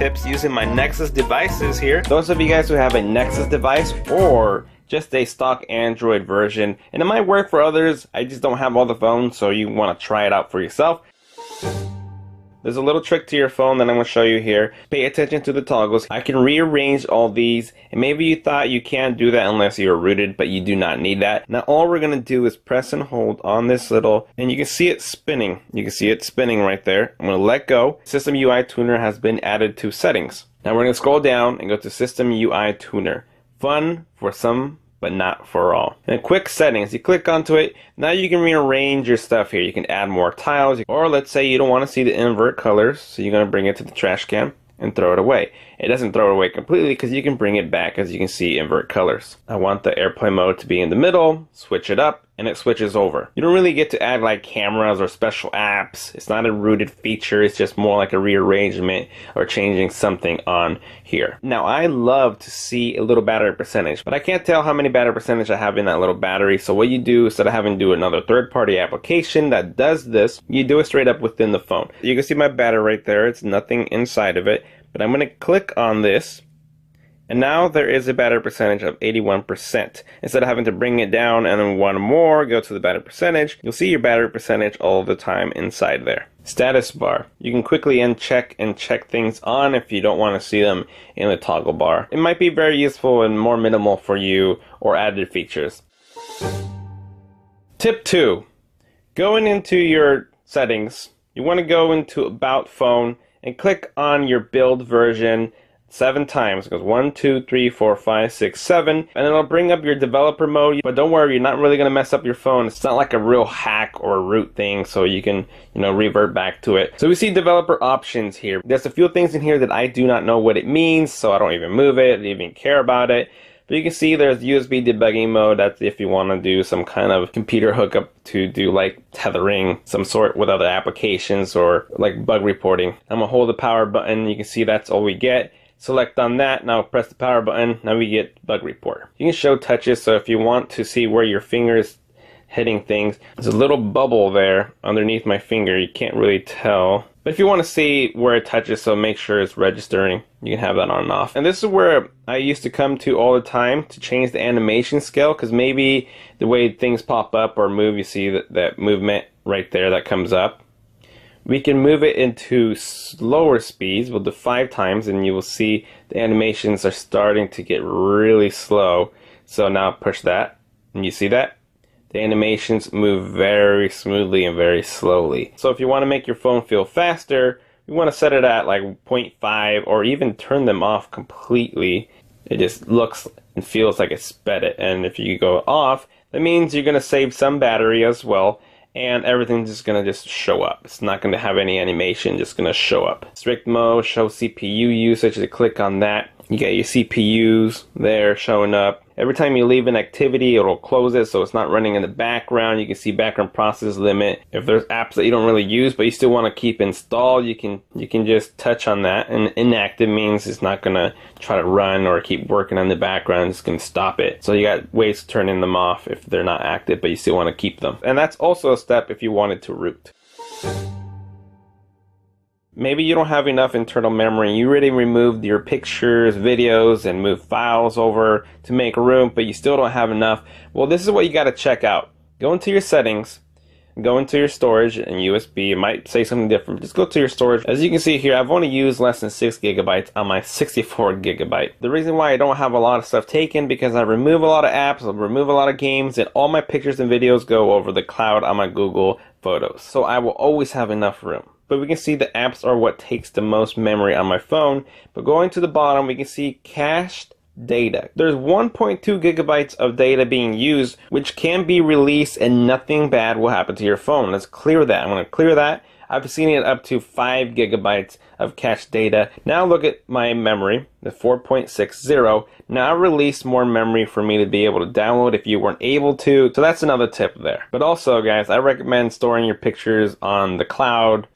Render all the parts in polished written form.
tips using my Nexus devices here. Those of you guys who have a Nexus device or just a stock Android version, and it might work for others, I just don't have all the phones, so you want to try it out for yourself. There's a little trick to your phone that I'm going to show you here. Pay attention to the toggles. I can rearrange all these, and maybe you thought you can't do that unless you're rooted, but you do not need that. Now all we're going to do is press and hold on this little, and you can see it spinning. You can see it spinning right there. I'm going to let go. System UI Tuner has been added to settings. Now we're going to scroll down and go to System UI Tuner. Fun for some, but not for all. And quick settings, you click onto it. Now you can rearrange your stuff here. You can add more tiles, or let's say you don't want to see the invert colors, so you're going to bring it to the trash can and throw it away. It doesn't throw it away completely because you can bring it back, as you can see, invert colors. I want the airplane mode to be in the middle, switch it up, and it switches over. You don't really get to add like cameras or special apps. It's not a rooted feature, it's just more like a rearrangement or changing something on here. Now I love to see a little battery percentage, but I can't tell how many battery percentage I have in that little battery. So what you do, instead of having to do another third-party application that does this, you do it straight up within the phone. You can see my battery right there, it's nothing inside of it, but I'm going to click on this. And now there is a battery percentage of 81%. Instead of having to bring it down and then one more, go to the battery percentage, you'll see your battery percentage all the time inside there. Status bar. You can quickly uncheck and check things on if you don't want to see them in the toggle bar. It might be very useful and more minimal for you, or added features. Tip 2. Going into your settings, you want to go into About Phone and click on your build version 7 times. It goes 1, 2, 3, 4, 5, 6, 7, and it'll bring up your developer mode. But don't worry, you're not really going to mess up your phone. It's not like a real hack or a root thing, so you can, revert back to it. So we see developer options here. There's a few things in here that I do not know what it means, so I don't even move it, I don't even care about it. But you can see there's USB debugging mode. That's if you want to do some kind of computer hookup to do like tethering some sort with other applications, or like bug reporting. I'm going to hold the power button. You can see that's all we get. Select on that, now press the power button, now we get bug report. You can show touches, so if you want to see where your finger is hitting things, there's a little bubble there underneath my finger, you can't really tell. But if you want to see where it touches, so make sure it's registering, you can have that on and off. And this is where I used to come to all the time to change the animation scale, because maybe the way things pop up or move, you see that movement right there that comes up. We can move it into slower speeds. We'll do 5 times and you will see the animations are starting to get really slow. So now push that and you see that? The animations move very smoothly and very slowly. So if you want to make your phone feel faster, you want to set it at like 0.5 or even turn them off completely. It just looks and feels like it sped it. And if you go off, that means you're going to save some battery as well. And everything's just going to just show up. It's not going to have any animation, just going to show up. Strict mode, show CPU usage. You click on that. You get your CPUs there showing up. Every time you leave an activity, it'll close it so it's not running in the background. You can see background process limit. If there's apps that you don't really use but you still want to keep installed, you can just touch on that. And inactive means it's not going to try to run or keep working on the background. It's going to stop it. So you got ways to turn them off if they're not active but you still want to keep them. And that's also a step if you wanted to root. Maybe you don't have enough internal memory. You already removed your pictures, videos, and moved files over to make room, but you still don't have enough. Well, this is what you got to check out. Go into your settings, go into your storage and USB. It might say something different. Just go to your storage. As you can see here, I've only used less than 6 gigabytes on my 64 gigabyte. The reason why I don't have a lot of stuff taken, because I remove a lot of apps, I remove a lot of games, and all my pictures and videos go over the cloud on my Google Photos. So I will always have enough room. But we can see the apps are what takes the most memory on my phone. But going to the bottom, we can see cached data. There's 1.2 gigabytes of data being used, which can be released and nothing bad will happen to your phone. Let's clear that. I'm going to clear that. I've seen it up to 5 gigabytes of cached data. Now look at my memory, the 4.60. Now release more memory for me to be able to download if you weren't able to. So that's another tip there. But also, guys, I recommend storing your pictures on the cloud.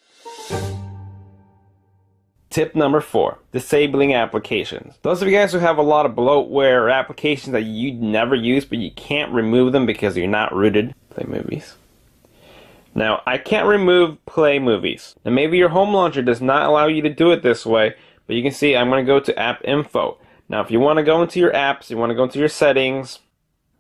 Tip number 4, disabling applications. Those of you guys who have a lot of bloatware or applications that you never use but you can't remove them because you're not rooted. Play movies. Now, I can't remove play movies. And maybe your home launcher does not allow you to do it this way, But you can see I'm going to go to app info. Now if you want to go into your apps, you want to go into your settings,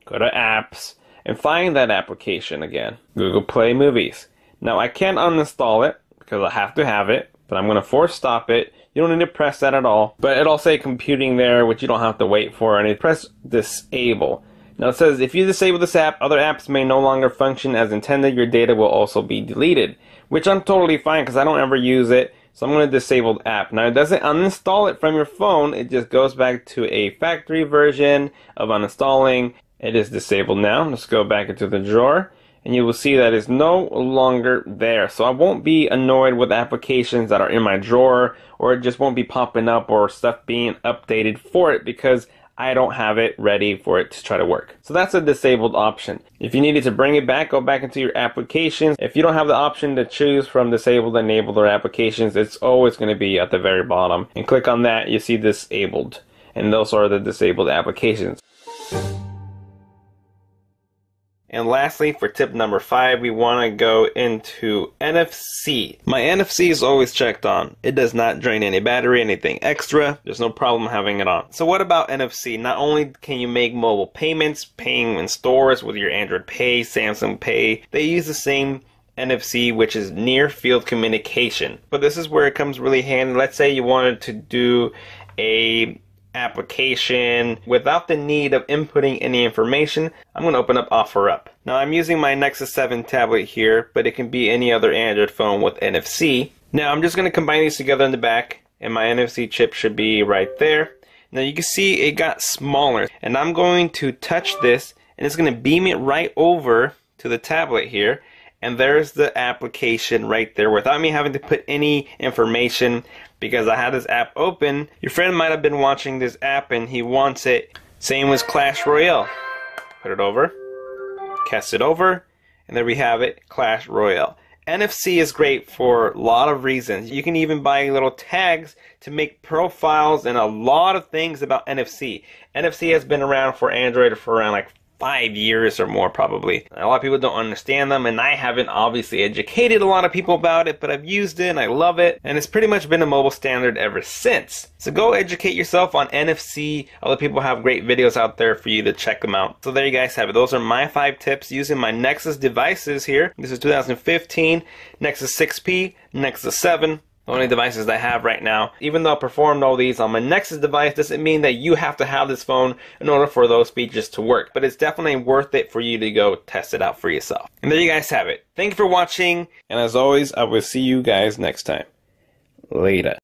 go to apps, and find that application again, Google Play Movies. Now I can't uninstall it because I have to have it, but I'm going to force stop it. You don't need to press that at all, but it'll say computing there, which you don't have to wait for, and you press disable. Now it says if you disable this app, other apps may no longer function as intended. Your data will also be deleted, which I'm totally fine because I don't ever use it. So I'm going to disable the app. Now it doesn't uninstall it from your phone, it just goes back to a factory version of uninstalling. It is disabled now. Let's go back into the drawer and you will see that it's no longer there. So I won't be annoyed with applications that are in my drawer, or it just won't be popping up or stuff being updated for it because I don't have it ready for it to try to work. So that's a disabled option. If you needed to bring it back, go back into your applications. If you don't have the option to choose from disabled, enabled, or applications, it's always going to be at the very bottom. And click on that, you see disabled. And those are the disabled applications. And lastly, for tip number 5, we want to go into NFC. My NFC is always checked on. It does not drain any battery, anything extra. There's no problem having it on. So what about NFC? Not only can you make mobile payments, paying in stores with your Android Pay, Samsung Pay, they use the same NFC, which is near field communication. But this is where it comes really handy. Let's say you wanted to do a application without the need of inputting any information. I'm going to open up OfferUp. Now I'm using my Nexus 7 tablet here, but it can be any other Android phone with NFC. Now I'm just going to combine these together in the back, and my NFC chip should be right there. Now you can see it got smaller, and I'm going to touch this and it's going to beam it right over to the tablet here, and there's the application right there without me having to put any information because I had this app open. Your friend might have been watching this app and he wants it. Same as Clash Royale. Put it over, cast it over, and there we have it, Clash Royale. NFC is great for a lot of reasons. You can even buy little tags to make profiles and a lot of things about NFC. NFC has been around for Android for around like 5 years or more probably. A lot of people don't understand them, and I haven't obviously educated a lot of people about it, but I've used it and I love it, and it's pretty much been a mobile standard ever since. So go educate yourself on NFC. Other people have great videos out there for you to check them out. So there you guys have it. Those are my 5 tips using my Nexus devices here. This is 2015 Nexus 6P, Nexus 7. The only devices that I have right now. Even though I performed all these on my Nexus device, doesn't mean that you have to have this phone in order for those features to work. But it's definitely worth it for you to go test it out for yourself. And there you guys have it. Thank you for watching. And as always, I will see you guys next time. Later.